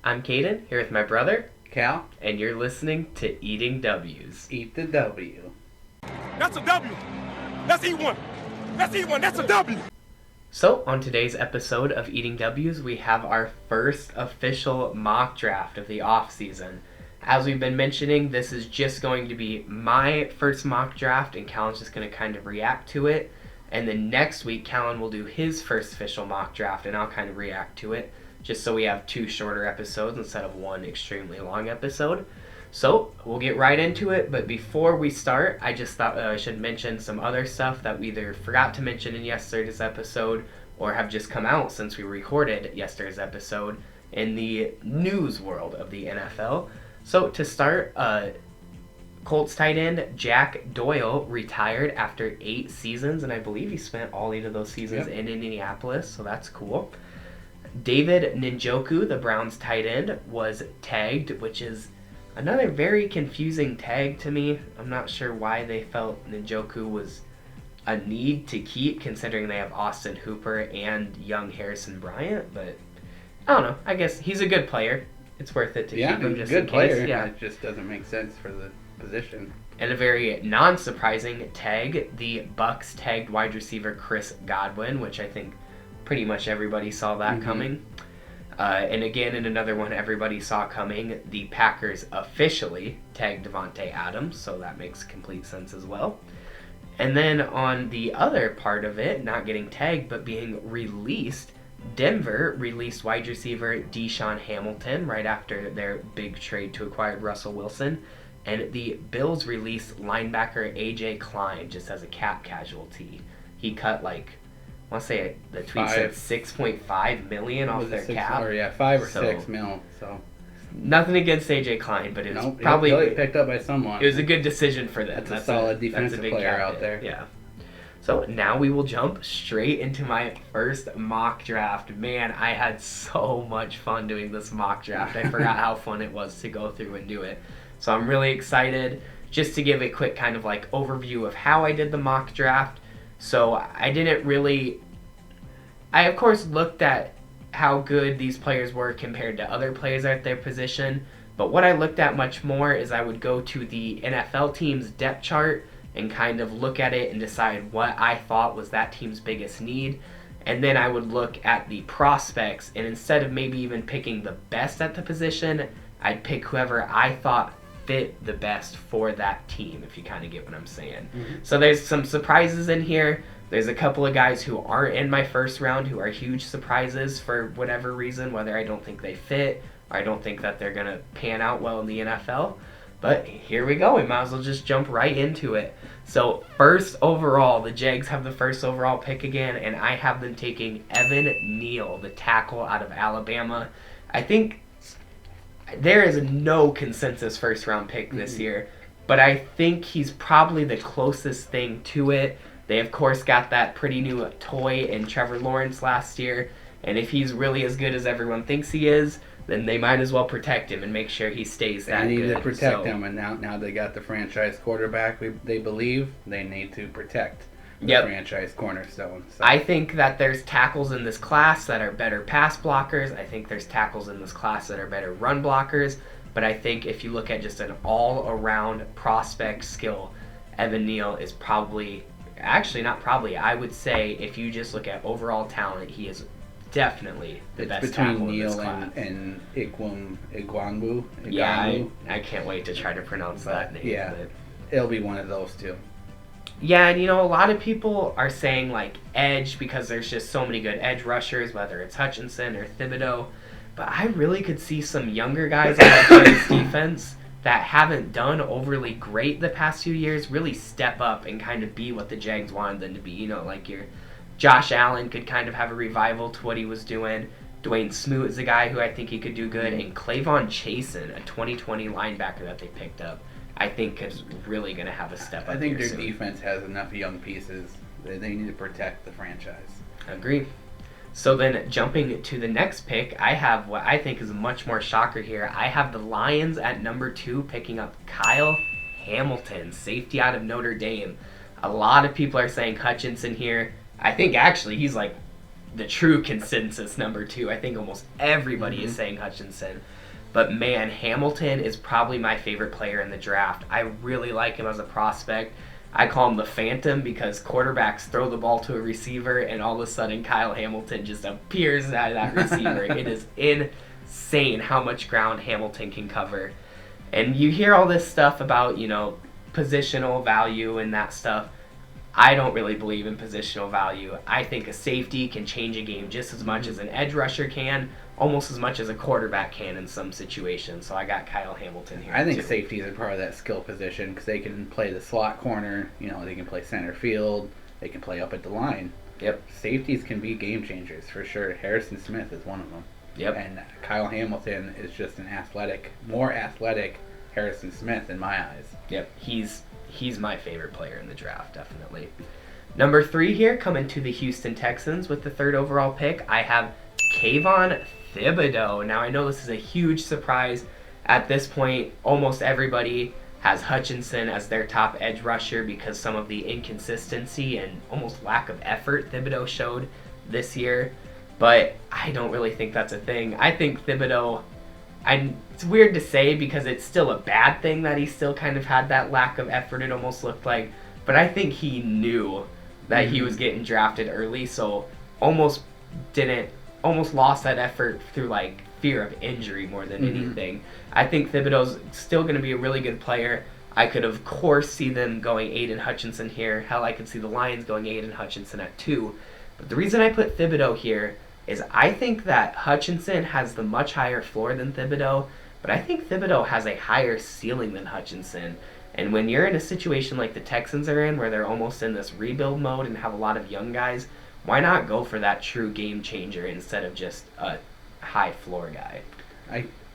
I'm Caden, here with my brother, Cal, and you're listening to Eating W's. eat the W. That's a W. Let's eat one. Let's eat one. That's a W. So, on today's episode of Eating W's, we have our first official mock draft of the off-season. As we've been mentioning, this is just going to be my first mock draft, and Callan's just going to kind of react to it. And then next week, Callan will do his first official mock draft, and I'll kind of react to it, just so we have two shorter episodes instead of one extremely long episode. So, we'll get right into it, but before we start, I just thought I should mention some other stuff that we either forgot to mention in yesterday's episode or have just come out since we recorded yesterday's episode in the news world of the NFL. So, to start, Colts tight end Jack Doyle retired after 8 seasons, and I believe he spent all 8 of those seasons in Indianapolis, so that's cool. David Njoku, the Browns tight end, was tagged, which is another very confusing tag to me. I'm not sure why they felt Njoku was a need to keep, considering they have Austin Hooper and young Harrison Bryant, but I don't know. I guess he's a good player. It's worth it to keep him just in case. Player. Yeah, It just doesn't make sense for the position. And a very non-surprising tag, the Bucks tagged wide receiver Chris Godwin, which I think pretty much everybody saw that coming. And again, in another one everybody saw coming, the Packers officially tagged Devonte Adams, so that makes complete sense as well. And then on the other part of it, not getting tagged but being released, Denver released wide receiver Deshaun Hamilton right after their big trade to acquire Russell Wilson. And the Bills released linebacker A.J. Klein just as a cap casualty. He cut I want to say the tweet said $6.5 million off their cap. Or 5 or 6 mil. So nothing against A.J. Klein, but it was probably picked up by someone. It was a good decision for them. That's a solid defensive player out there. Yeah. So now we will jump straight into my first mock draft. Man, I had so much fun doing this mock draft. I forgot how fun it was to go through and do it. So I'm really excited. Just to give a quick kind of overview of how I did the mock draft. So I of course looked at how good these players were compared to other players at their position. But what I looked at much more is I would go to the NFL team's depth chart and kind of look at it and decide what I thought was that team's biggest need. And then I would look at the prospects, and instead of maybe even picking the best at the position, I'd pick whoever I thought fit the best for that team, if you kind of get what I'm saying. So there's some surprises in here. There's a couple of guys who aren't in my first round who are huge surprises for whatever reason, whether I don't think they fit or I don't think that they're going to pan out well in the NFL. But here we go. We might as well just jump right into it. So first overall, the Jags have the first overall pick again, and I have them taking Evan Neal, the tackle out of Alabama. I think there is no consensus first-round pick this year, but I think he's probably the closest thing to it. They, of course, got that pretty new toy in Trevor Lawrence last year, and if he's really as good as everyone thinks he is, then they might as well protect him and make sure he stays that good. They need to protect him, and now they got the franchise quarterback. They believe they need to protect the franchise cornerstone. So. I think that there's tackles in this class that are better pass blockers. I think there's tackles in this class that are better run blockers. But I think if you look at just an all-around prospect skill, Evan Neal is I would say if you just look at overall talent, he is definitely the best tackle in this class. Between Neal and Igwangu. Yeah, I can't wait to try to pronounce that name. Yeah, it'll be one of those two. Yeah, and a lot of people are saying edge because there's just so many good edge rushers, whether it's Hutchinson or Thibodeaux. But I really could see some younger guys on the Jags defense that haven't done overly great the past few years really step up and kind of be what the Jags wanted them to be. Your Josh Allen could kind of have a revival to what he was doing. Dwayne Smoot is a guy who I think he could do good. And Clayvon Chasen, a 2020 linebacker that they picked up, I think is really going to have a step up. I think their defense has enough young pieces. They need to protect the franchise. Agree. So then jumping to the next pick, I have what I think is a much more shocker here. I have the Lions at number 2 picking up Kyle Hamilton, safety out of Notre Dame. A lot of people are saying Hutchinson here. I think actually he's the true consensus number 2. I think almost everybody is saying Hutchinson. But man, Hamilton is probably my favorite player in the draft. I really like him as a prospect. I call him the Phantom because quarterbacks throw the ball to a receiver and all of a sudden Kyle Hamilton just appears out of that receiver. It is insane how much ground Hamilton can cover. And you hear all this stuff about, positional value and that stuff. I don't really believe in positional value. I think a safety can change a game just as much as an edge rusher can, almost as much as a quarterback can in some situations. So I got Kyle Hamilton here. I think safeties are part of that skill position because they can play the slot corner. They can play center field. They can play up at the line. Yep. Safeties can be game changers for sure. Harrison Smith is one of them. Yep. And Kyle Hamilton is just more athletic Harrison Smith in my eyes. Yep. He's my favorite player in the draft, definitely. Number 3 here, coming to the Houston Texans with the 3rd overall pick, I have Kayvon Thibodeaux. Now, I know this is a huge surprise. At this point, almost everybody has Hutchinson as their top edge rusher because some of the inconsistency and almost lack of effort Thibodeaux showed this year. But I don't really think that's a thing. I think Thibodeaux, it's weird to say because it's still a bad thing that he still kind of had that lack of effort, it almost looked like. But I think he knew that he was getting drafted early, so almost lost that effort through fear of injury more than anything. I think Thibodeau's still going to be a really good player. I could of course see them going Aiden Hutchinson here. Hell, I could see the Lions going Aiden Hutchinson at 2. But the reason I put Thibodeaux here is I think that Hutchinson has the much higher floor than Thibodeaux, but I think Thibodeaux has a higher ceiling than Hutchinson. And when you're in a situation like the Texans are in, where they're almost in this rebuild mode and have a lot of young guys, why not go for that true game changer instead of just a high floor guy?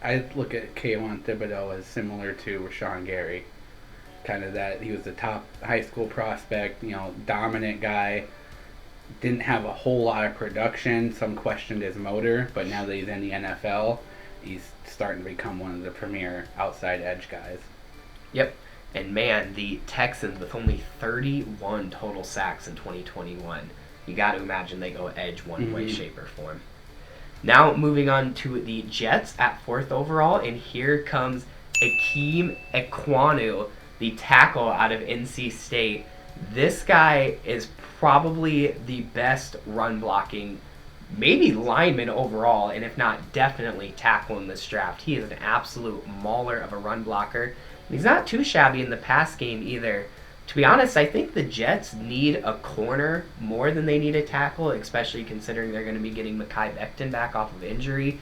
I look at Kayvon Thibodeaux as similar to Rashawn Gary. Kind of that he was the top high school prospect, dominant guy. Didn't have a whole lot of production. Some questioned his motor, but now that he's in the NFL, he's starting to become one of the premier outside edge guys. Yep. And man, the Texans with only 31 total sacks in 2021. You got to imagine they go edge one way, shape, or form. Now moving on to the Jets at 4th overall, and here comes Ikem Ekwonu, the tackle out of NC State. This guy is probably the best run blocking, maybe lineman overall, and if not, definitely tackle in this draft. He is an absolute mauler of a run blocker. And he's not too shabby in the pass game either. To be honest, I think the Jets need a corner more than they need a tackle, especially considering they're going to be getting Mekhi Becton back off of injury.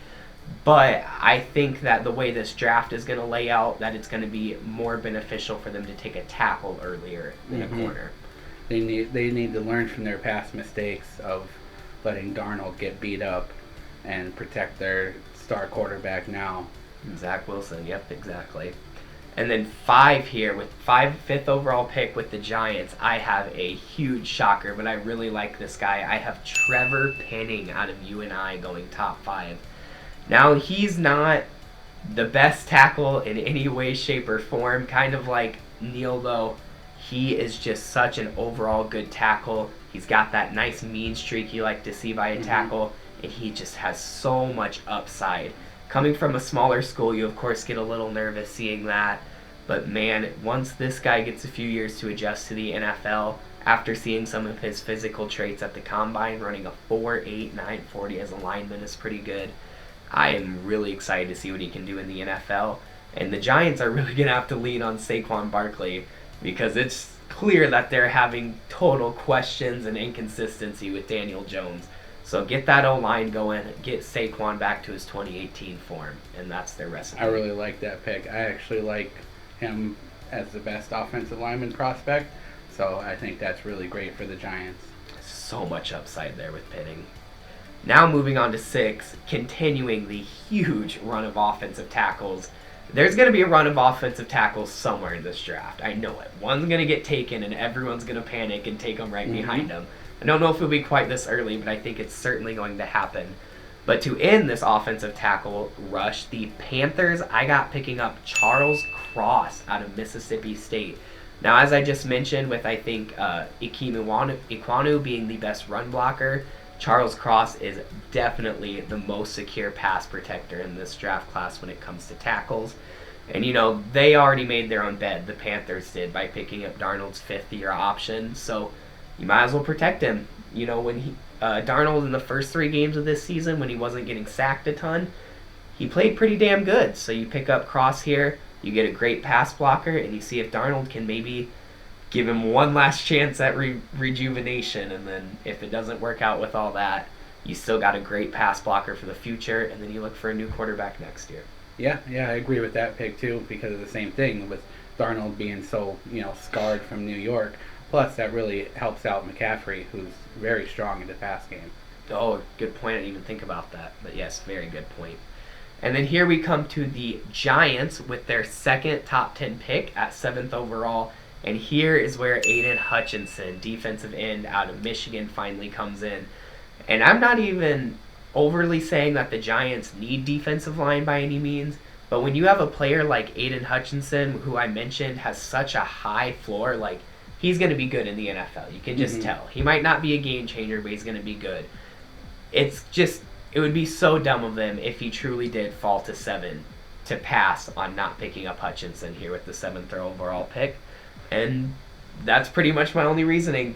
But I think that the way this draft is going to lay out, that it's going to be more beneficial for them to take a tackle earlier than a corner. They need to learn from their past mistakes of letting Darnold get beat up and protect their star quarterback now. Zach Wilson, yep, exactly. And then 5 here, with 5th overall pick with the Giants, I have a huge shocker, but I really like this guy. I have Trevor Penning out of UNI going top 5. Now, he's not the best tackle in any way, shape, or form. Kind of like Neal, though. He is just such an overall good tackle. He's got that nice mean streak you like to see by a tackle, and he just has so much upside. Coming from a smaller school, you of course get a little nervous seeing that. But man, once this guy gets a few years to adjust to the NFL, after seeing some of his physical traits at the Combine, running a 4.8 940 as a lineman is pretty good. I am really excited to see what he can do in the NFL. And the Giants are really going to have to lean on Saquon Barkley because it's clear that they're having total questions and inconsistency with Daniel Jones. So get that O-line going, get Saquon back to his 2018 form, and that's their recipe. I really like that pick. I actually like him as the best offensive lineman prospect, so I think that's really great for the Giants. So much upside there with Penning. Now moving on to 6, continuing the huge run of offensive tackles. There's going to be a run of offensive tackles somewhere in this draft. I know it. One's going to get taken, and everyone's going to panic and take them right behind them. I don't know if it'll be quite this early, but I think it's certainly going to happen. But to end this offensive tackle rush, the Panthers, I got picking up Charles Cross out of Mississippi State. Now, as I just mentioned, with I think Ikem Ekwonu being the best run blocker, Charles Cross is definitely the most secure pass protector in this draft class when it comes to tackles. And, they already made their own bed, the Panthers did, by picking up Darnold's fifth-year option. So you might as well protect him. When Darnold in the first 3 games of this season, when he wasn't getting sacked a ton, he played pretty damn good. So you pick up Cross here, you get a great pass blocker, and you see if Darnold can maybe give him one last chance at rejuvenation. And then if it doesn't work out with all that, you still got a great pass blocker for the future, and then you look for a new quarterback next year. Yeah, I agree with that pick too, because of the same thing with Darnold being so, scarred from New York. Plus, that really helps out McCaffrey, who's very strong in the pass game. Oh, good point. I didn't even think about that. But yes, very good point. And then here we come to the Giants with their second top 10 pick at 7th overall. And here is where Aiden Hutchinson, defensive end out of Michigan, finally comes in. And I'm not even overly saying that the Giants need defensive line by any means, but when you have a player like Aiden Hutchinson, who I mentioned has such a high floor, like, he's going to be good in the NFL. You can just tell. He might not be a game changer, but he's going to be good. It would be so dumb of them if he truly did fall to 7 to pass on not picking up Hutchinson here with the 7th overall pick. And that's pretty much my only reasoning.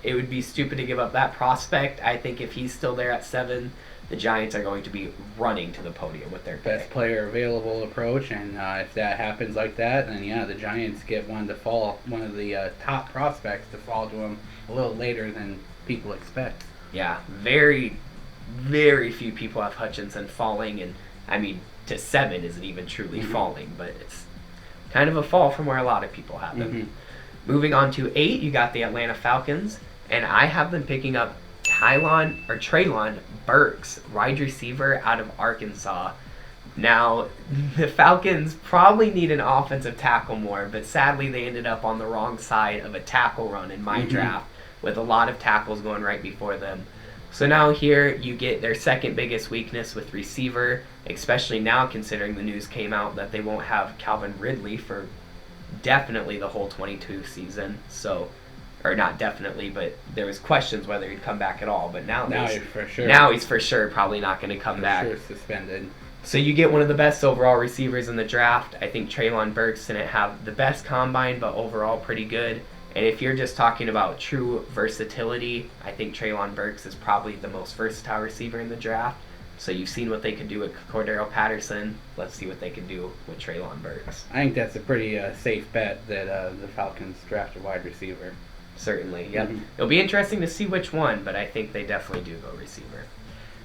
It would be stupid to give up that prospect. I think if he's still there at 7, the Giants are going to be running to the podium with their pick. Best player available approach, and if that happens like that, then the Giants get one of the top prospects to fall to them a little later than people expect. Yeah, very, very few people have Hutchinson falling, and to 7 isn't even truly falling, but it's kind of a fall from where a lot of people have them. Moving on to 8, you got the Atlanta Falcons, and I have them picking up Treylon Burks, wide receiver out of Arkansas. Now, the Falcons probably need an offensive tackle more, but sadly they ended up on the wrong side of a tackle run in my draft, with a lot of tackles going right before them. So now here you get their second biggest weakness with receiver, especially now considering the news came out that they won't have Calvin Ridley for definitely the whole 22 season. Or not definitely, but there was questions whether he'd come back at all. But now he's for sure. Now he's for sure probably not going to come back. For sure suspended. So you get one of the best overall receivers in the draft. I think Treylon Burks didn't have the best combine, but overall pretty good. And if you're just talking about true versatility, I think Treylon Burks is probably the most versatile receiver in the draft. So you've seen what they could do with Cordero Patterson. Let's see what they can do with Treylon Burks. I think that's a pretty safe bet that the Falcons draft a wide receiver. Certainly, yep. It'll be interesting to see which one, but I think they definitely do go receiver.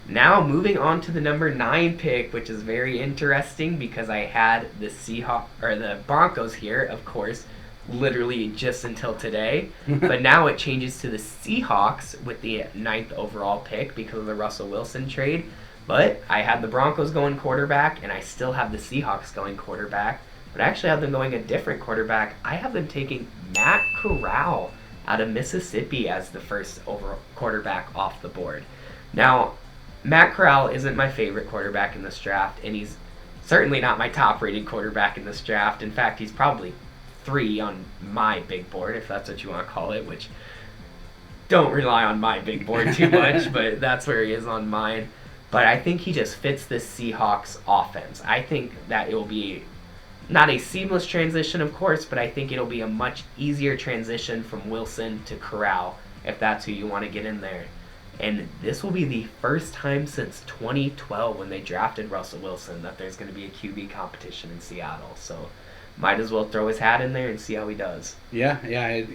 Now, moving on to the number 9 pick, which is very interesting because I had the Broncos here, of course, literally just until today. But now it changes to the Seahawks with the 9th overall pick because of the Russell Wilson trade. But I had the Broncos going quarterback, and I still have the Seahawks going quarterback. But I actually have them going a different quarterback. I have them taking Matt Corral out of Mississippi as the first overall quarterback off the board. Now, Matt Corral isn't my favorite quarterback in this draft, and he's certainly not my top-rated quarterback in this draft. In fact, he's probably 3 on my big board, if that's what you want to call it, which don't rely on my big board too much, but that's where he is on mine. But I think he just fits this Seahawks offense. I think that it will be not a seamless transition, of course, but I think it'll be a much easier transition from Wilson to Corral, if that's who you want to get in there. And this will be the first time since 2012 when they drafted Russell Wilson that there's going to be a QB competition in Seattle. So might as well throw his hat in there and see how he does. Yeah,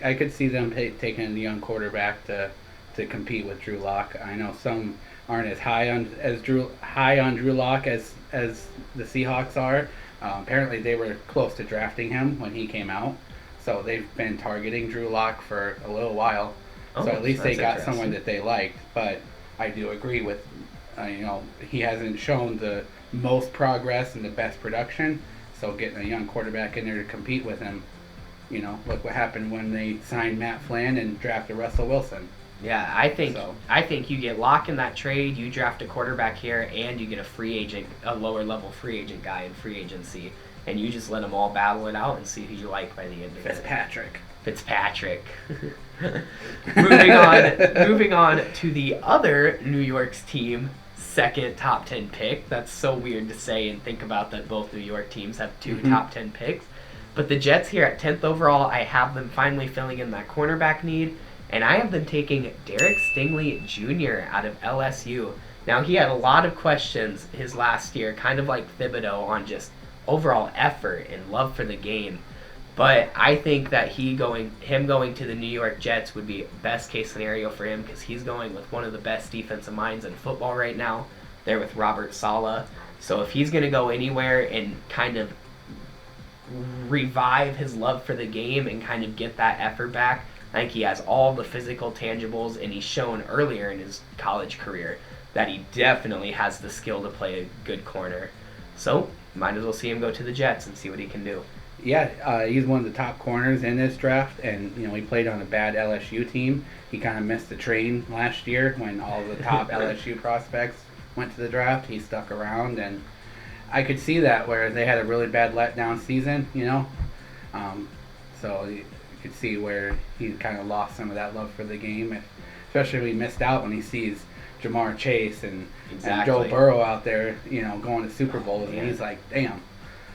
I could see them taking a young quarterback to compete with Drew Lock. I know some aren't as high on Drew Lock as the Seahawks are. Apparently they were close to drafting him when he came out, so they've been targeting Drew Lock for a little while. So at least they got someone that they liked. But I do agree with, he hasn't shown the most progress and the best production. So getting a young quarterback in there to compete with him, look what happened when they signed Matt Flynn and drafted Russell Wilson. Yeah, I think you get Locke in that trade, you draft a quarterback here, and you get a lower level free agent guy in free agency, and you just let them all battle it out and see who you like by the end of it. Fitzpatrick. Fitzpatrick. Moving on to the other New York's team, second top 10 pick. That's so weird to say and think about that both New York teams have two top 10 picks. But the Jets here at 10th overall, I have them finally filling in that cornerback need, and I have them taking Derek Stingley Jr. out of LSU. Now, he had a lot of questions his last year, kind of like Thibodeaux, on just overall effort and love for the game. But I think that him going to the New York Jets would be best case scenario for him, because he's going with one of the best defensive minds in football right now. There with Robert Saleh. So if he's going to go anywhere and kind of revive his love for the game and kind of get that effort back, I think he has all the physical tangibles, and he's shown earlier in his college career that he definitely has the skill to play a good corner. So might as well see him go to the Jets and see what he can do. Yeah, he's one of the top corners in this draft, and he played on a bad LSU team. He kind of missed the train last year when all the top LSU prospects went to the draft. He stuck around, and I could see that where they had a really bad letdown season, so you could see where he kind of lost some of that love for the game, especially when he missed out when he sees Jamar Chase and Joe Burrow out there, going to Super Bowls, and he's like, damn.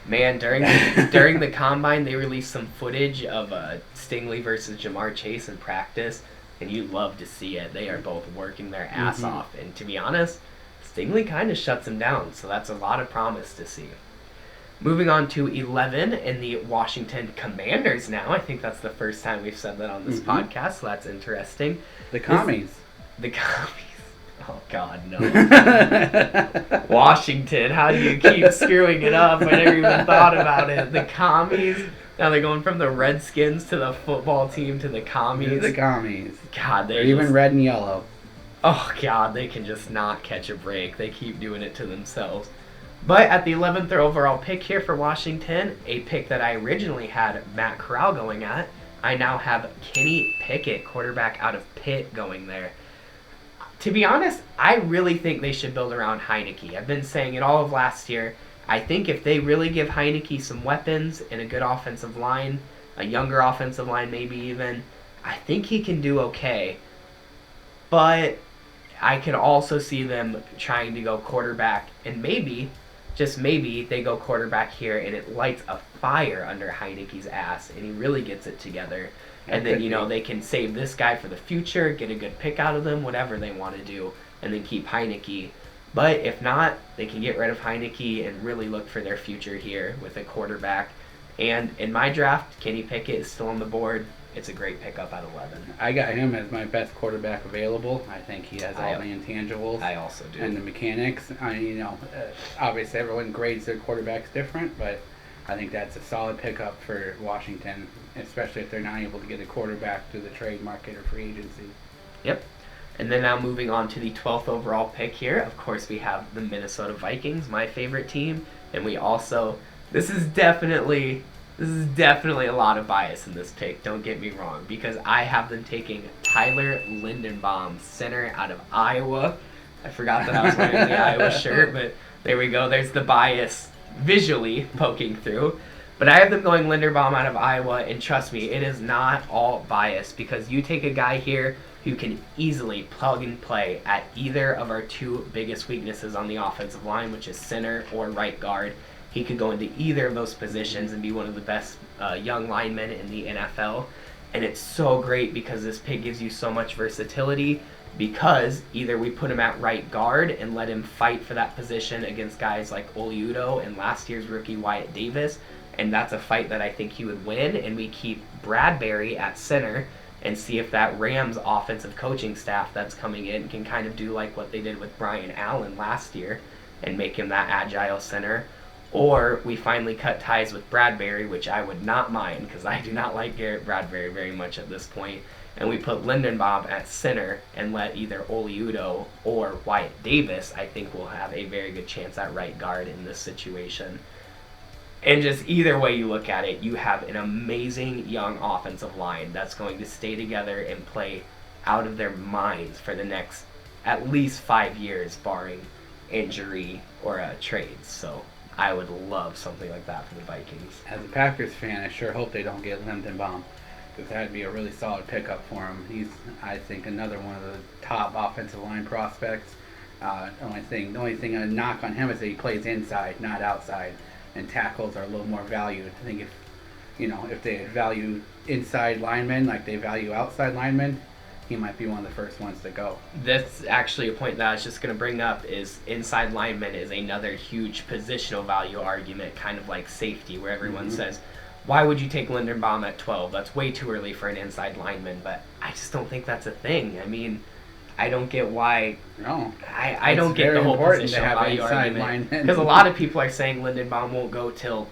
Man, during the combine, they released some footage of Stingley versus Jamar Chase in practice, and you love to see it. They are both working their ass off, and to be honest, Stingley kind of shuts him down, so that's a lot of promise to see. Moving on to 11 in the Washington Commanders now. I think that's the first time we've said that on this podcast, so that's interesting. The Commies. The Commies. Oh, God, no. Washington, how do you keep screwing it up? I never even thought about it. The Commies. Now they're going from the Redskins to the football team to the Commies. The Commies. God, they're even red and yellow. Oh, God, they can just not catch a break. They keep doing it to themselves. But at the 11th overall pick here for Washington, a pick that I originally had Matt Corral going at, I now have Kenny Pickett, quarterback out of Pitt, going there. To be honest, I really think they should build around Heineke. I've been saying it all of last year. I think if they really give Heineke some weapons and a good offensive line, a younger offensive line maybe even, I think he can do okay. But I could also see them trying to go quarterback, and maybe, just maybe, they go quarterback here and it lights a fire under Heineke's ass and he really gets it together. And then, they can save this guy for the future, get a good pick out of them, whatever they want to do, and then keep Heineke. But if not, they can get rid of Heineke and really look for their future here with a quarterback. And in my draft, Kenny Pickett is still on the board. It's a great pickup at 11. I got him as my best quarterback available. I think he has all the intangibles. I also do. And the mechanics. Obviously everyone grades their quarterbacks different, but I think that's a solid pickup for Washington, especially if they're not able to get a quarterback through the trade market or free agency. Yep. And then now moving on to the 12th overall pick here, of course we have the Minnesota Vikings, my favorite team, and we also, this is definitely a lot of bias in this pick, don't get me wrong, because I have them taking Tyler Linderbaum, center out of Iowa. I forgot that I was wearing the Iowa shirt, but there we go, there's the bias visually poking through. But I have them going Linderbaum out of Iowa, and trust me, it is not all bias, because you take a guy here who can easily plug and play at either of our two biggest weaknesses on the offensive line, which is center or right guard. He could go into either of those positions and be one of the best young linemen in the NFL. And it's so great because this pick gives you so much versatility, because either we put him at right guard and let him fight for that position against guys like Oli Udoh and last year's rookie Wyatt Davis, and that's a fight that I think he would win, and we keep Bradbury at center and see if that Rams offensive coaching staff that's coming in can kind of do like what they did with Brian Allen last year and make him that agile center. Or we finally cut ties with Bradbury, which I would not mind because I do not like Garrett Bradbury very much at this point, and we put Linderbaum at center and let either Oli Udoh or Wyatt Davis, I think, will have a very good chance at right guard in this situation. And just either way you look at it, you have an amazing young offensive line that's going to stay together and play out of their minds for the next at least 5 years, barring injury or trades. So I would love something like that for the Vikings. As a Packers fan, I sure hope they don't get Linderbaum. that'd be a really solid pickup for him. He's, I think, another one of the top offensive line prospects. The only thing I knock on him is that he plays inside, not outside, and tackles are a little more valued. I think if they value inside linemen like they value outside linemen, he might be one of the first ones to go. That's actually a point that I was just going to bring up, is inside lineman is another huge positional value argument, kind of like safety, where everyone says, why would you take Linderbaum at 12? That's way too early for an inside lineman, but I just don't think that's a thing. I mean, I don't get why. No. I don't get the whole positional value argument. Because a lot of people are saying Linderbaum won't go till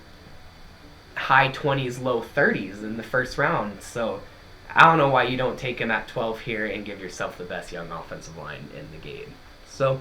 high 20s, low 30s in the first round, so I don't know why you don't take him at 12 here and give yourself the best young offensive line in the game. So,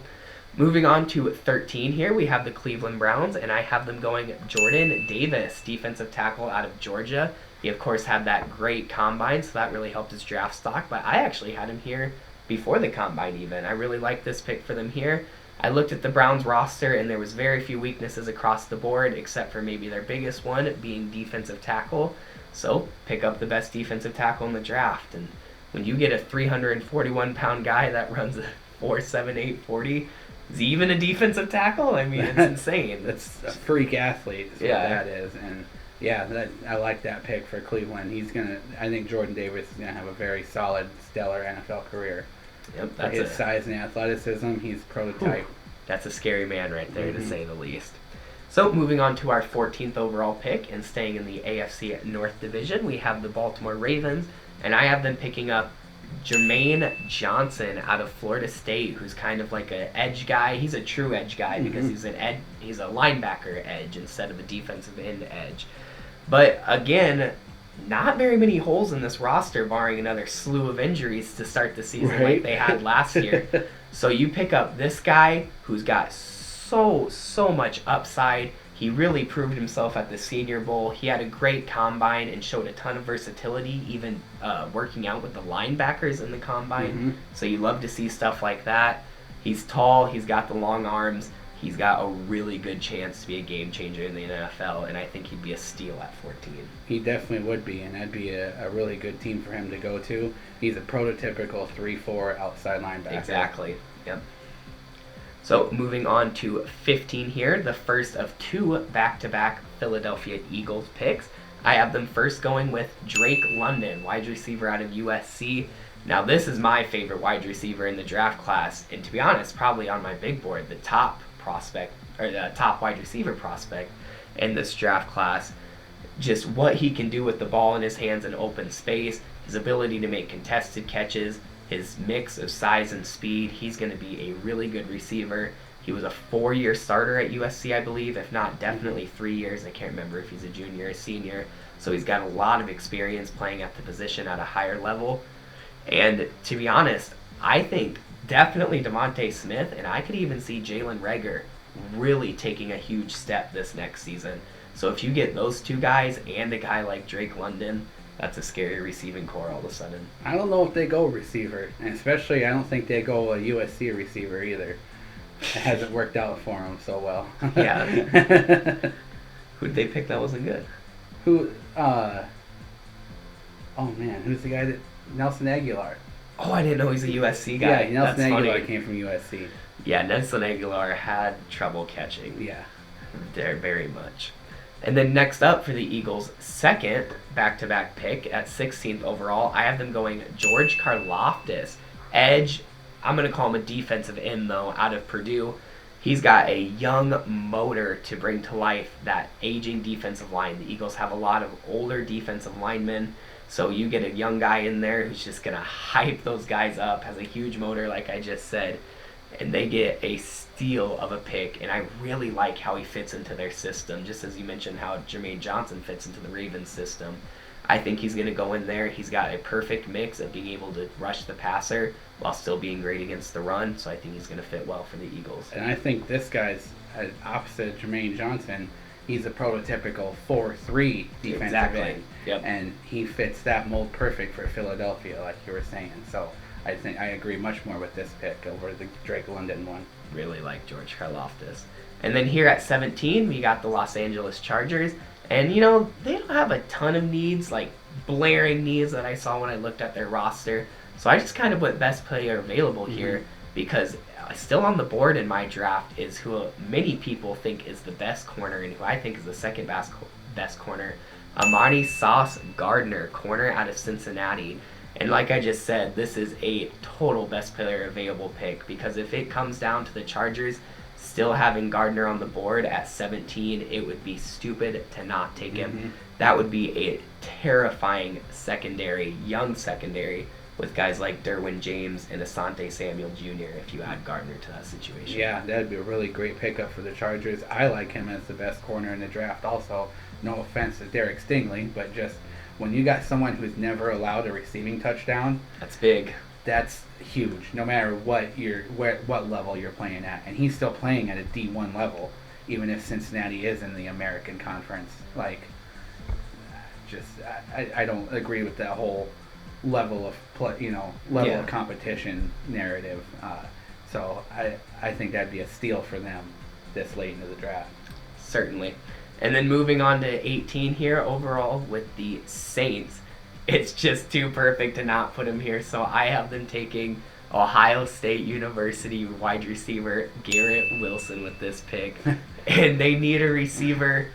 moving on to 13 here, we have the Cleveland Browns, and I have them going Jordan Davis, defensive tackle out of Georgia. He, of course, had that great combine, so that really helped his draft stock, but I actually had him here before the combine even. I really like this pick for them here. I looked at the Browns roster, and there was very few weaknesses across the board, except for maybe their biggest one being defensive tackle. So pick up the best defensive tackle in the draft. And when you get a 341-pound guy that runs a 4.78 40, is he even a defensive tackle? I mean, it's insane. That's a freak athlete is what that is. And yeah, I like that pick for Cleveland. I think Jordan Davis is gonna have a very solid, stellar NFL career. Yep, for his size and athleticism, he's prototype. That's a scary man right there, to say the least. So moving on to our 14th overall pick and staying in the AFC North Division, we have the Baltimore Ravens, and I have them picking up Jermaine Johnson out of Florida State, who's kind of like an edge guy. He's a true edge guy because he's a linebacker edge instead of a defensive end edge. But again, not very many holes in this roster, barring another slew of injuries to start the season like they had last year. So you pick up this guy who's got so much upside. He really proved himself at the Senior Bowl. He had a great combine and showed a ton of versatility, even working out with the linebackers in the combine. So you love to see stuff like that. He's tall. He's got the long arms. He's got a really good chance to be a game changer in the NFL, and I think he'd be a steal at 14. He definitely would be, and that'd be a really good team for him to go to. He's a prototypical 3-4 outside linebacker. Exactly. Yep. So moving on to 15 here, the first of two back-to-back Philadelphia Eagles picks. I have them first going with Drake London, wide receiver out of USC. Now this is my favorite wide receiver in the draft class, and to be honest, probably on my big board, the top prospect, or the top wide receiver prospect in this draft class. Just what he can do with the ball in his hands in open space, his ability to make contested catches, his mix of size and speed. He's going to be a really good receiver. He was a 4-year starter at USC, I believe, if not definitely 3 years. I can't remember if he's a junior or senior. So he's got a lot of experience playing at the position at a higher level. And to be honest, I think definitely Devonte Smith, and I could even see Jalen Reagor really taking a huge step this next season. So if you get those two guys and a guy like Drake London, that's a scary receiving core all of a sudden. I don't know if they go receiver, and especially I don't think they go a USC receiver either. It hasn't worked out for them so well. Yeah. Who'd they pick that wasn't good? Oh man, who's the guy that... Nelson Aguilar. Oh, I didn't know he's a USC guy. Yeah, Nelson Aguilar came from USC. Yeah, Nelson Aguilar had trouble catching. Yeah. There, very much. And then next up for the Eagles' second back-to-back pick at 16th overall, I have them going George Karlaftis, edge. I'm going to call him a defensive end, though, out of Purdue. He's got a young motor to bring to life that aging defensive line. The Eagles have a lot of older defensive linemen, so you get a young guy in there who's just going to hype those guys up, has a huge motor, like I just said, and they get a steal of a pick, and I really like how he fits into their system, just as you mentioned how Jermaine Johnson fits into the Ravens system. I think he's going to go in there. He's got a perfect mix of being able to rush the passer while still being great against the run, so I think he's going to fit well for the Eagles. And I think this guy's opposite Jermaine Johnson. He's a prototypical 4-3 defensive end. Yep. And he fits that mold perfect for Philadelphia, like you were saying. So I think I agree much more with this pick over the Drake London one. Really like George Karlaftis. And then here at 17, we got the Los Angeles Chargers. And, you know, they don't have a ton of needs. Like, blaring needs that I saw when I looked at their roster. So I just kind of went best player available here because still on the board in my draft is who many people think is the best corner and who I think is the second best corner, Amani Sauce Gardner, corner out of Cincinnati. And like I just said, this is a total best player available pick because if it comes down to the Chargers still having Gardner on the board at 17, it would be stupid to not take him. That would be a terrifying secondary, young secondary, with guys like Derwin James and Asante Samuel Jr. if you add Gardner to that situation. Yeah, that'd be a really great pickup for the Chargers. I like him as the best corner in the draft also. No offense to Derek Stingley, but just when you got someone who's never allowed a receiving touchdown, that's big. That's huge, no matter what what level you're playing at. And he's still playing at a D1 level, even if Cincinnati is in the American Conference. Like, just I don't agree with that whole level of of competition narrative. So I think that'd be a steal for them this late into the draft. Certainly. And then moving on to 18 here overall with the Saints, it's just too perfect to not put him here. So I have them taking Ohio State University wide receiver Garrett Wilson with this pick. And they need a receiver.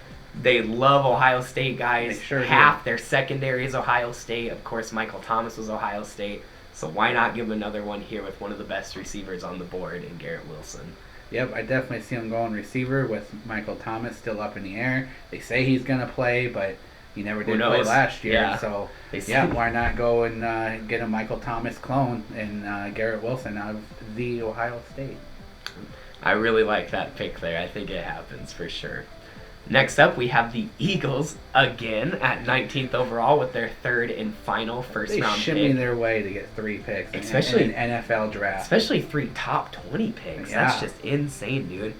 They love Ohio State guys. They sure Half do. their secondary is Ohio State. Of course, Michael Thomas was Ohio State. So why not give him another one here with one of the best receivers on the board in Garrett Wilson? Yep, I definitely see him going receiver with Michael Thomas still up in the air. They say he's going to play, but he never did play last year. Yeah. So, why not go and get a Michael Thomas clone and Garrett Wilson out of the Ohio State? I really like that pick there. I think it happens for sure. Next up, we have the Eagles again at 19th overall with their third and final first-round pick. They shimmy their way to get 3 picks, especially in an NFL draft. Especially 3 top 20 picks. Yeah. That's just insane, dude.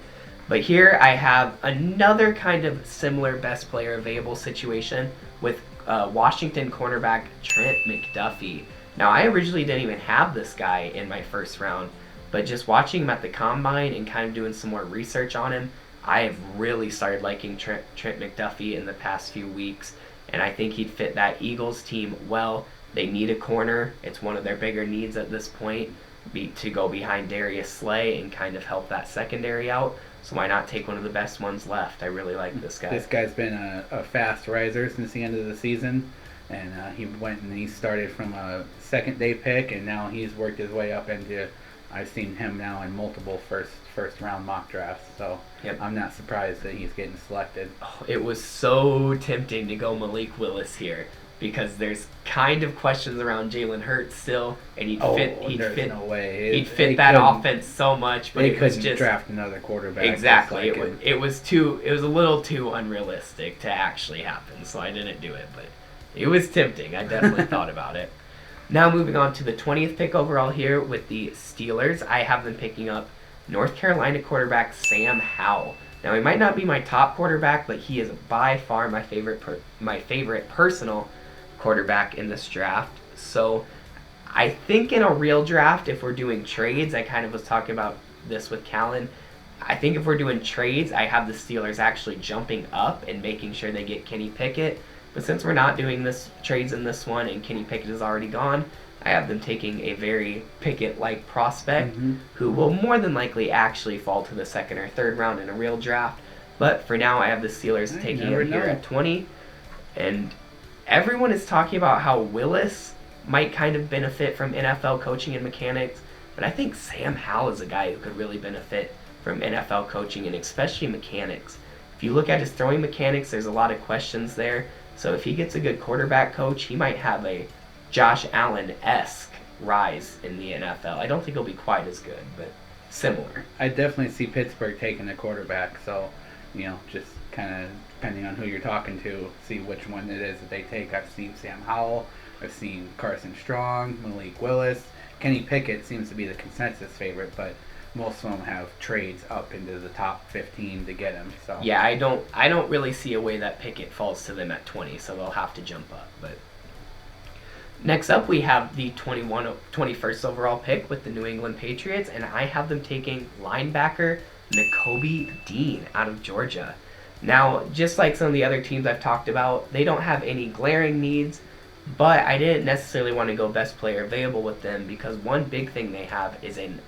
But here I have another kind of similar best player available situation with Washington cornerback Trent McDuffie. Now, I originally didn't even have this guy in my first round, but just watching him at the Combine and kind of doing some more research on him, I have really started liking Trent McDuffie in the past few weeks, and I think he'd fit that Eagles team well. They need a corner. It's one of their bigger needs at this point, to go behind Darius Slay and kind of help that secondary out. So why not take one of the best ones left? I really like this guy. This guy's been a fast riser since the end of the season, and he went and he started from a second-day pick, and now he's worked his way up into. I've seen him now in multiple first-round mock drafts, so I'm not surprised that he's getting selected. Oh, it was so tempting to go Malik Willis here because there's kind of questions around Jalen Hurts still, and he'd fit no way. He'd fit that offense so much, but they it was couldn't just draft another quarterback. Exactly, it was a little too unrealistic to actually happen, so I didn't do it. But it was tempting. I definitely thought about it. Now moving on to the 20th pick overall here with the Steelers, I have them picking up North Carolina quarterback Sam Howell. Now he might not be my top quarterback, but he is by far my favorite personal quarterback in this draft. So I think in a real draft, if we're doing trades, I kind of was talking about this with Callan. I think if we're doing trades, I have the Steelers actually jumping up and making sure they get Kenny Pickett. But since we're not doing this trades in this one and Kenny Pickett is already gone, I have them taking a very Pickett-like prospect who will more than likely actually fall to the second or third round in a real draft. But for now, I have the Steelers taking him here at 20. And everyone is talking about how Willis might kind of benefit from NFL coaching and mechanics. But I think Sam Howell is a guy who could really benefit from NFL coaching and especially mechanics. If you look at his throwing mechanics, there's a lot of questions there. So if he gets a good quarterback coach, he might have a Josh Allen-esque rise in the NFL. I don't think he'll be quite as good, but similar. I definitely see Pittsburgh taking a quarterback, so, just kind of depending on who you're talking to, see which one it is that they take. I've seen Sam Howell, I've seen Carson Strong, Malik Willis. Kenny Pickett seems to be the consensus favorite, but most of them have trades up into the top 15 to get him. So yeah, I don't really see a way that Pickett falls to them at 20, so they'll have to jump up. But next up, we have the 21st overall pick with the New England Patriots, and I have them taking linebacker Nakobe Dean out of Georgia. Now, just like some of the other teams I've talked about, they don't have any glaring needs, But I didn't necessarily want to go best player available with them because one big thing they have is an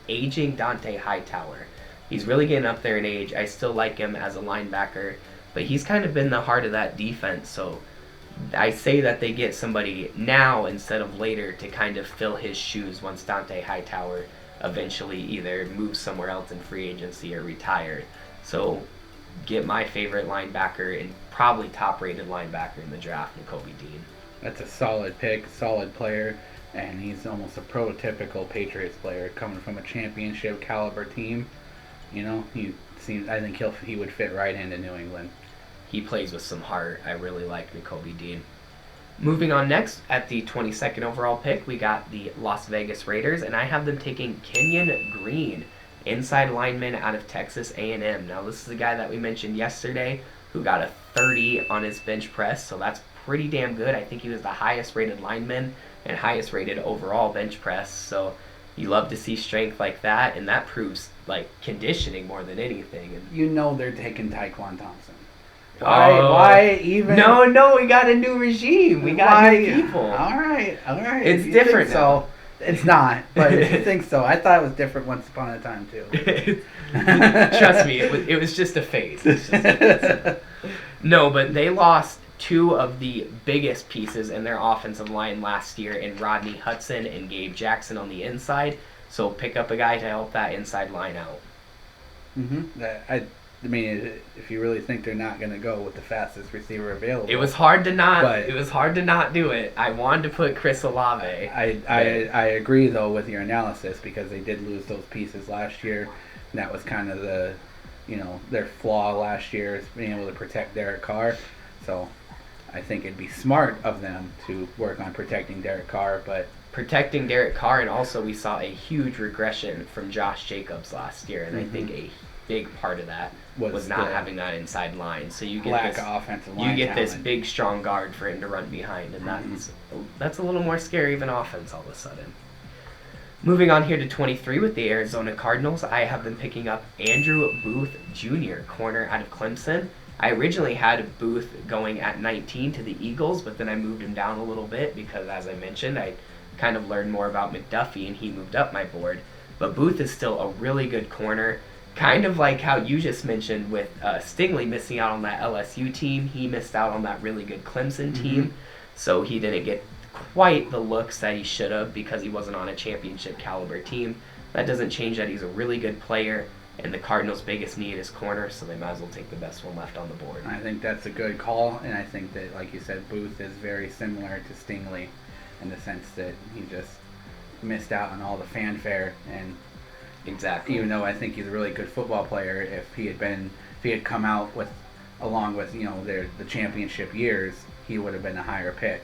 aging Dante Hightower. He's really getting up there in age. I still like him as a linebacker, but he's kind of been the heart of that defense. So I say that they get somebody now instead of later to kind of fill his shoes once Dante Hightower eventually either moves somewhere else in free agency or retired. So get my favorite linebacker and probably top-rated linebacker in the draft, Nakobe Dean. That's a solid pick, solid player, and he's almost a prototypical Patriots player coming from a championship caliber team. You know, I think he would fit right into New England. He plays with some heart. I really like Nakobe Dean. Moving on next, at the 22nd overall pick, we got the Las Vegas Raiders, and I have them taking Kenyan Green, inside lineman out of Texas A&M. Now, this is a guy that we mentioned yesterday who got a 30 on his bench press, so that's pretty damn good. I think he was the highest rated lineman and highest rated overall bench press, so you love to see strength like that, and that proves like conditioning more than anything. And you know they're taking Tyquan Thompson. Why even? No, we got a new regime. We got new people. All right. It's different now. So it's not, but if you think so, I thought it was different once upon a time too. Trust me, it was just a phase. No, but they lost two of the biggest pieces in their offensive line last year in Rodney Hudson and Gabe Jackson on the inside. So pick up a guy to help that inside line out. I mean, if you really think they're not going to go with the fastest receiver available, it was hard to not do it. I wanted to put Chris Olave. I agree though with your analysis because they did lose those pieces last year. And that was kind of their flaw last year is being able to protect Derek Carr. So I think it'd be smart of them to work on protecting Derek Carr, but protecting Derek Carr, and also we saw a huge regression from Josh Jacobs last year, and I think a big part of that was not having that inside line. So you get this big strong guard for him to run behind, and that's a little more scary of an offense all of a sudden. Moving on here to 23 with the Arizona Cardinals, I have them picking up Andrew Booth Jr., corner out of Clemson. I originally had Booth going at 19 to the Eagles, but then I moved him down a little bit because, as I mentioned, I kind of learned more about Mcduffie, and he moved up my board. But Booth is still a really good corner, kind of like how you just mentioned with Stingley missing out on that LSU team. He missed out on that really good Clemson team, so he didn't get quite the looks that he should have because he wasn't on a championship caliber team. That doesn't change that he's a really good player, and the Cardinals' biggest need is corner, so they might as well take the best one left on the board. I think that's a good call, and I think that, like you said, Booth is very similar to Stingley in the sense that he just missed out on all the fanfare. And exactly, even though I think he's a really good football player, if he had come out along with the championship years, he would have been a higher pick.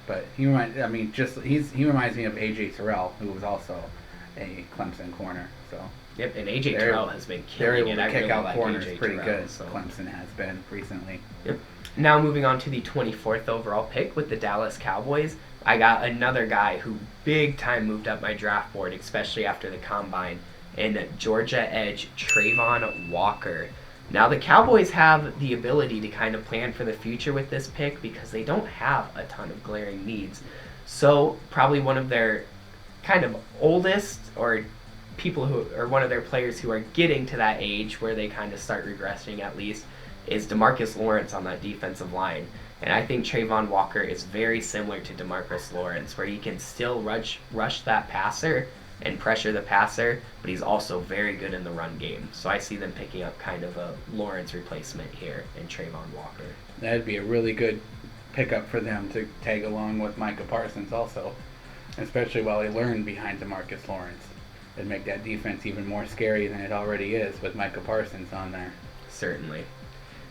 But he reminds me of AJ Terrell, who was also a Clemson corner. So yep, and AJ Terrell has been killing it. They're able to kick out corners AJ pretty Terrell, good. So Clemson has been recently. Yep. Now moving on to the 24th overall pick with the Dallas Cowboys, I got another guy who big time moved up my draft board, especially after the combine, in Georgia edge Kayvon Walker. Now the Cowboys have the ability to kind of plan for the future with this pick because they don't have a ton of glaring needs. So probably one of their kind of oldest or one of their players who are getting to that age where they kind of start regressing at least is DeMarcus Lawrence on that defensive line. And I think Kayvon Walker is very similar to DeMarcus Lawrence, where he can still rush that passer and pressure the passer, but he's also very good in the run game. So I see them picking up kind of a Lawrence replacement here in Kayvon Walker. That'd be a really good pickup for them to tag along with Micah Parsons also, especially while they learn behind DeMarcus Lawrence. It'd make that defense even more scary than it already is with Micah Parsons on there. Certainly.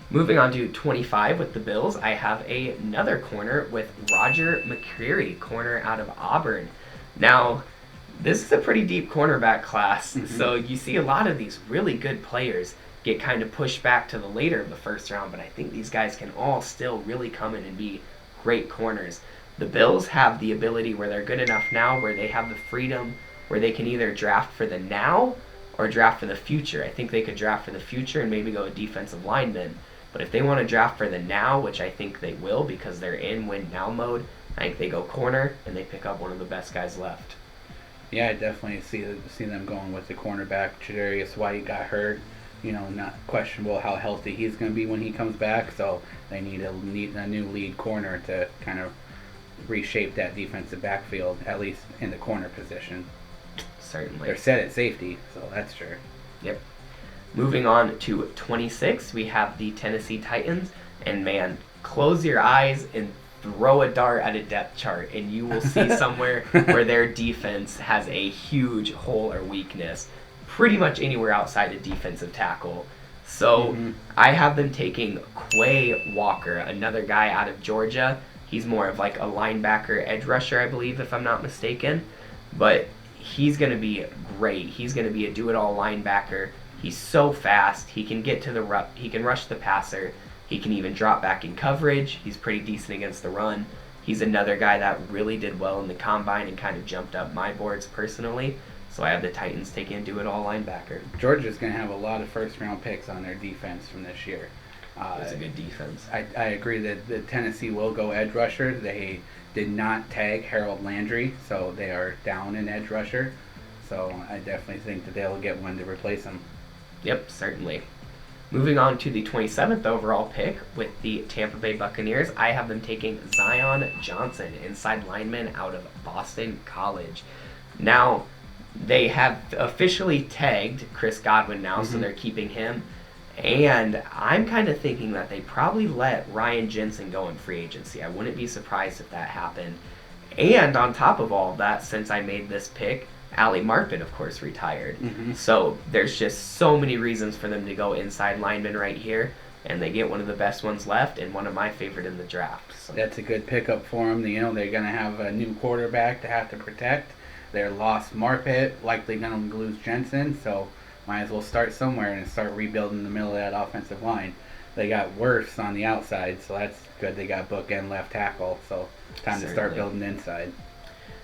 Moving on to 25 with the Bills, I have another corner with Roger McCreary, corner out of Auburn. Now, this is a pretty deep cornerback class, so you see a lot of these really good players get kind of pushed back to the later of the first round, but I think these guys can all still really come in and be great corners. The Bills have the ability where they're good enough now where they have the freedom where they can either draft for the now or draft for the future. I think they could draft for the future and maybe go a defensive lineman. But if they want to draft for the now, which I think they will because they're in win-now mode, I think they go corner, and they pick up one of the best guys left. Yeah, I definitely see them going with the cornerback. Tre'Davious White got hurt. Not questionable how healthy he's going to be when he comes back. So they need a new lead corner to kind of reshape that defensive backfield, at least in the corner position. Certainly. They're set at safety, so that's sure. Yep. Moving on to 26, we have the Tennessee Titans. And man, close your eyes and throw a dart at a depth chart, and you will see somewhere where their defense has a huge hole or weakness. Pretty much anywhere outside of defensive tackle. So I have them taking Quay Walker, another guy out of Georgia. He's more of like a linebacker edge rusher, I believe, if I'm not mistaken. But he's going to be great. He's going to be a do-it-all linebacker. He's so fast. He can get to he can rush the passer. He can even drop back in coverage. He's pretty decent against the run. He's another guy that really did well in the combine and kind of jumped up my boards personally. So I have the Titans taking a do-it-all linebacker. Georgia's going to have a lot of first-round picks on their defense from this year. It's a good defense. I agree that the Tennessee will go edge rusher. They did not tag Harold Landry, so they are down in edge rusher. So I definitely think that they'll get one to replace him. Yep, certainly. Moving on to the 27th overall pick with the Tampa Bay Buccaneers, I have them taking Zion Johnson, inside lineman out of Boston College. Now, they have officially tagged Chris Godwin now, so they're keeping him. And I'm kind of thinking that they probably let Ryan Jensen go in free agency. I wouldn't be surprised if that happened. And on top of all of that, since I made this pick, Ali Marpet, of course, retired. So there's just so many reasons for them to go inside lineman right here. And they get one of the best ones left and one of my favorite in the draft. So. That's a good pickup for them. They're going to have a new quarterback to have to protect. They lost Marpet, likely going to lose Jensen. So might as well start somewhere and start rebuilding the middle of that offensive line. They got worse on the outside, so that's good. They got bookend left tackle, so time to start building inside.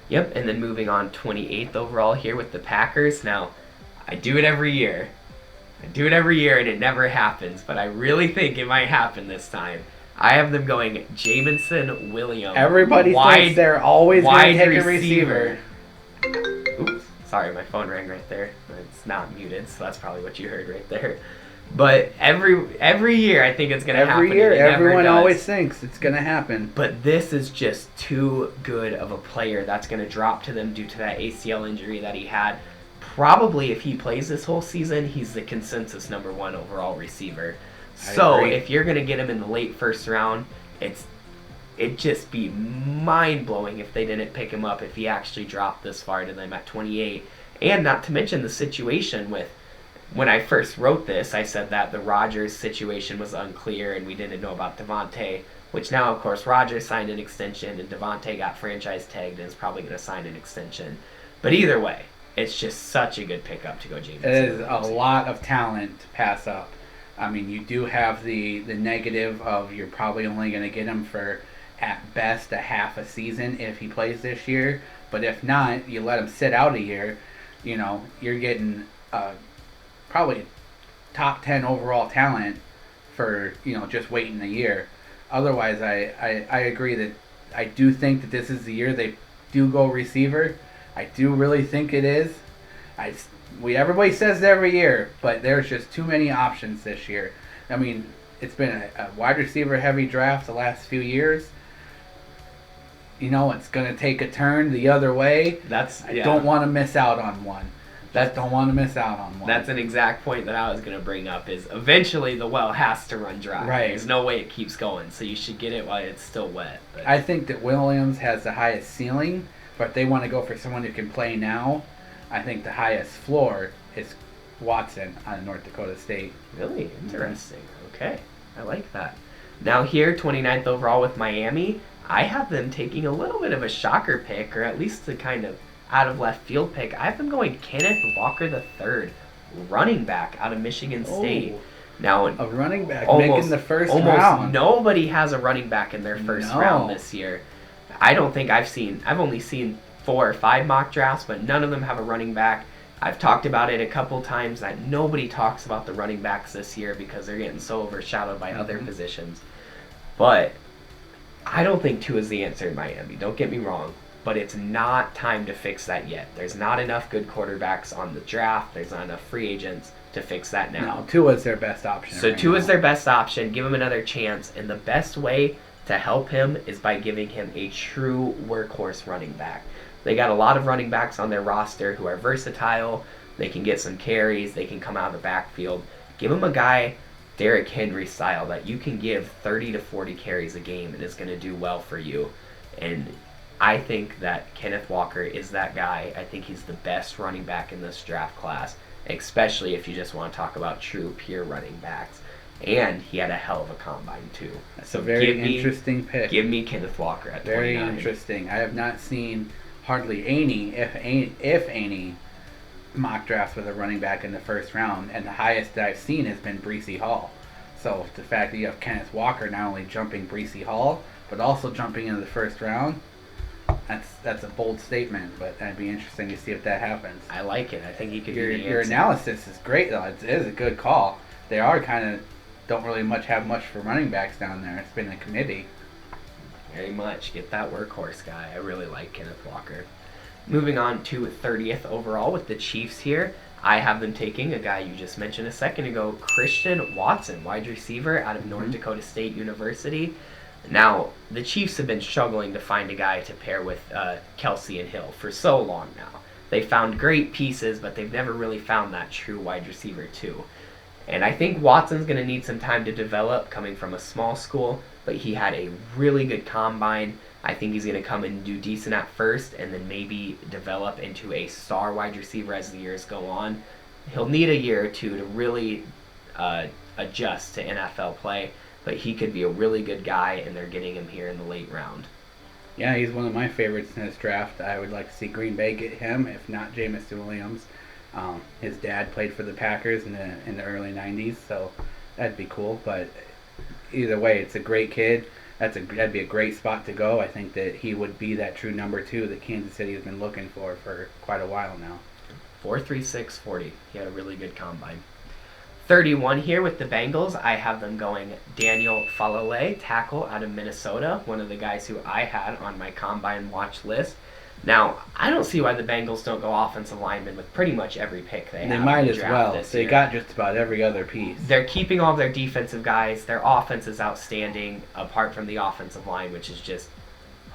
Yep, and then moving on, 28th overall here with the Packers. Now, I do it every year. and it never happens, but I really think it might happen this time. I have them going Jamison Williams. Everybody thinks they're always going to take a receiver. Oops, sorry, my phone rang right there. It's not muted, so that's probably what you heard right there. But every year, I think it's going to happen. Every year, everyone always thinks it's going to happen. But this is just too good of a player that's going to drop to them due to that ACL injury that he had. Probably, if he plays this whole season, he's the consensus number 1 overall receiver. So if you're going to get him in the late first round, it'd just be mind-blowing if they didn't pick him up if he actually dropped this far to them at 28. And not to mention the situation with, when I first wrote this, I said that the Rodgers situation was unclear and we didn't know about Devonte, which now, of course, Rodgers signed an extension and Devonte got franchise tagged and is probably going to sign an extension. But either way, it's just such a good pickup to go James. It is a lot of talent to pass up. I mean, you do have the negative of you're probably only going to get him for, at best, a half a season if he plays this year. But if not, you let him sit out a year, you're getting probably top 10 overall talent for, just waiting a year. Otherwise, I agree that I do think that this is the year they do go receiver. I do really think it is. Everybody says it every year, but there's just too many options this year. I mean, it's been a wide receiver heavy draft the last few years. It's going to take a turn the other way. I don't want to miss out on one. That's an exact point that I was going to bring up is eventually the well has to run dry. Right. There's no way it keeps going, so you should get it while it's still wet. But I think that Williams has the highest ceiling, but if they want to go for someone who can play now, I think the highest floor is Watson out of North Dakota State. Really? Interesting. Okay. I like that. Now here, 29th overall with Miami, I have them taking a little bit of a shocker pick, or at least the kind of out of left field pick. I have them going Kenneth Walker III, running back out of Michigan State. Now, a running back making the first round. Almost nobody has a running back in their first round this year. I don't think I've only seen 4 or 5 mock drafts, but none of them have a running back. I've talked about it a couple times that nobody talks about the running backs this year because they're getting so overshadowed by other positions. But I don't think Tua is the answer in Miami. Don't get me wrong. But it's not time to fix that yet. There's not enough good quarterbacks on the draft. There's not enough free agents to fix that now. No, Tua's their best option. So Tua's their best option. Give him another chance. And the best way to help him is by giving him a true workhorse running back. They got a lot of running backs on their roster who are versatile. They can get some carries. They can come out of the backfield. Give him a guy Derrick Henry style that you can give 30 to 40 carries a game and is going to do well for you. And I think that Kenneth Walker is that guy. I think he's the best running back in this draft class, especially if you just want to talk about true pure running backs. And he had a hell of a combine too. That's a very interesting pick. Give me Kenneth Walker at 29. Very interesting. I have not seen hardly any, if any, mock drafts with a running back in the first round, and the highest that I've seen has been Breece Hall. So the fact that you have Kenneth Walker not only jumping Breece Hall, but also jumping into the first round, that's a bold statement, but that'd be interesting to see if that happens. I like it. I think he could be the Your answer. analysis is great, though. It is a good call. They are kind of don't really have much for running backs down there. It's been a committee. Very much. Get that workhorse guy. I really like Kenneth Walker. Moving on to 30th overall with the Chiefs here. I have them taking a guy you just mentioned a second ago, Christian Watson, wide receiver out of North Dakota State University. Now, the Chiefs have been struggling to find a guy to pair with Kelsey and Hill for so long now. They found great pieces, but they've never really found that true wide receiver too. And I think Watson's going to need some time to develop coming from a small school, but he had a really good combine. I think he's going to come and do decent at first and then maybe develop into a star wide receiver as the years go on. He'll need a year or two to really adjust to NFL play, but he could be a really good guy, and they're getting him here in the late round. Yeah, he's one of my favorites in this draft. I would like to see Green Bay get him, if not Jameson Williams. His dad played for the Packers in the early 90s, so that'd be cool. But either way, it's a great kid. That'd be a great spot to go. I think that he would be that true number 2 that Kansas City has been looking for quite a while now. 4.36 40. He had a really good combine. 31 here with the Bengals. I have them going Daniel Falalay, tackle out of Minnesota, one of the guys who I had on my combine watch list. Now, I don't see why the Bengals don't go offensive lineman with pretty much every pick they have. They might in the as draft well. this They year. got just about every other piece. They're keeping all their defensive guys. Their offense is outstanding, apart from the offensive line, which is just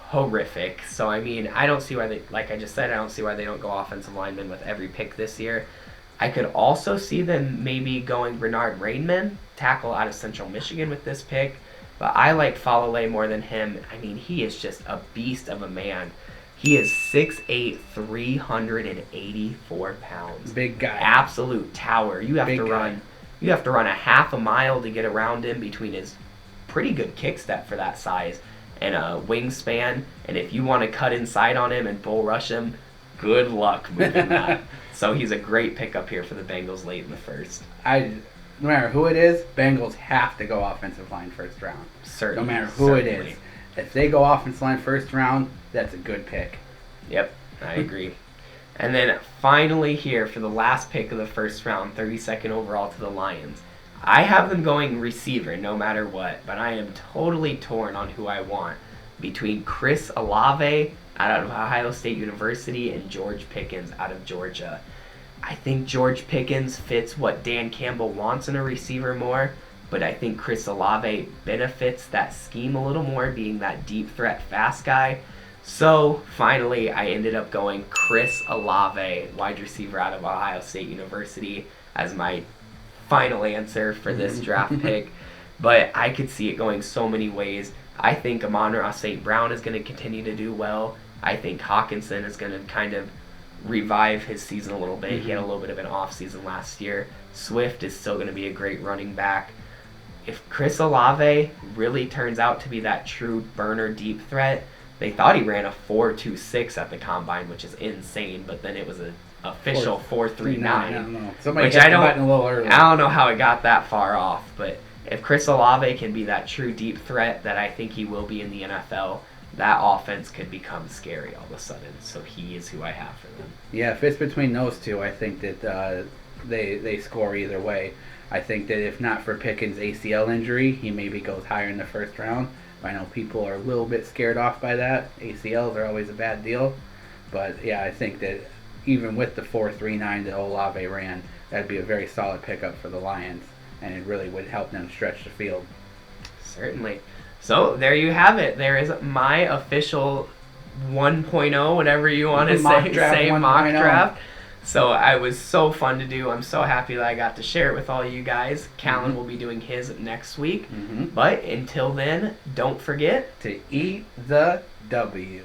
horrific. So, I mean, I don't see why they, like I just said, I don't see why they don't go offensive lineman with every pick this year. I could also see them maybe going Bernard Rainman, tackle out of Central Michigan with this pick. But I like Falalay more than him. I mean, he is just a beast of a man. He is 6'8", 384 pounds. Big guy. Absolute tower. You have Big to run. guy. You have to run a half a mile to get around him between his pretty good kick step for that size and a wingspan. And if you want to cut inside on him and bull rush him, good luck moving that. So he's a great pickup here for the Bengals late in the first. No matter who it is, Bengals have to go offensive line first round. Certainly. No matter who it is. If they go offensive line first round, that's a good pick. Yep, I agree. And then finally here for the last pick of the first round, 32nd overall to the Lions. I have them going receiver no matter what, but I am totally torn on who I want between Chris Olave out of Ohio State University and George Pickens out of Georgia. I think George Pickens fits what Dan Campbell wants in a receiver more, but I think Chris Olave benefits that scheme a little more, being that deep threat fast guy. So finally, I ended up going Chris Olave, wide receiver out of Ohio State University, as my final answer for this draft pick. But I could see it going so many ways. I think Amon-Ra St. Brown is going to continue to do well. I think Hawkinson is going to kind of revive his season a little bit. He had a little bit of an off season last year. Swift is still going to be a great running back. If Chris Olave really turns out to be that true burner deep threat, they thought he ran a 4.26 at the combine, which is insane, but then it was an official 4.39. I don't know. Somebody Which hit I the don't, button a little early. I don't know how it got that far off, but if Chris Olave can be that true deep threat that I think he will be in the NFL, that offense could become scary all of a sudden. So he is who I have for them. Yeah, if it's between those two, I think that they score either way. I think that if not for Pickett's ACL injury, he maybe goes higher in the first round. I know people are a little bit scared off by that. ACLs are always a bad deal. But, yeah, I think that even with the 4.39 that Olave ran, that'd be a very solid pickup for the Lions, and it really would help them stretch the field. Certainly. So, there you have it. There is my official 1.0, whatever you want to say mock draft. So it was so fun to do. I'm so happy that I got to share it with all you guys. Callan will be doing his next week. But until then, don't forget to eat the W.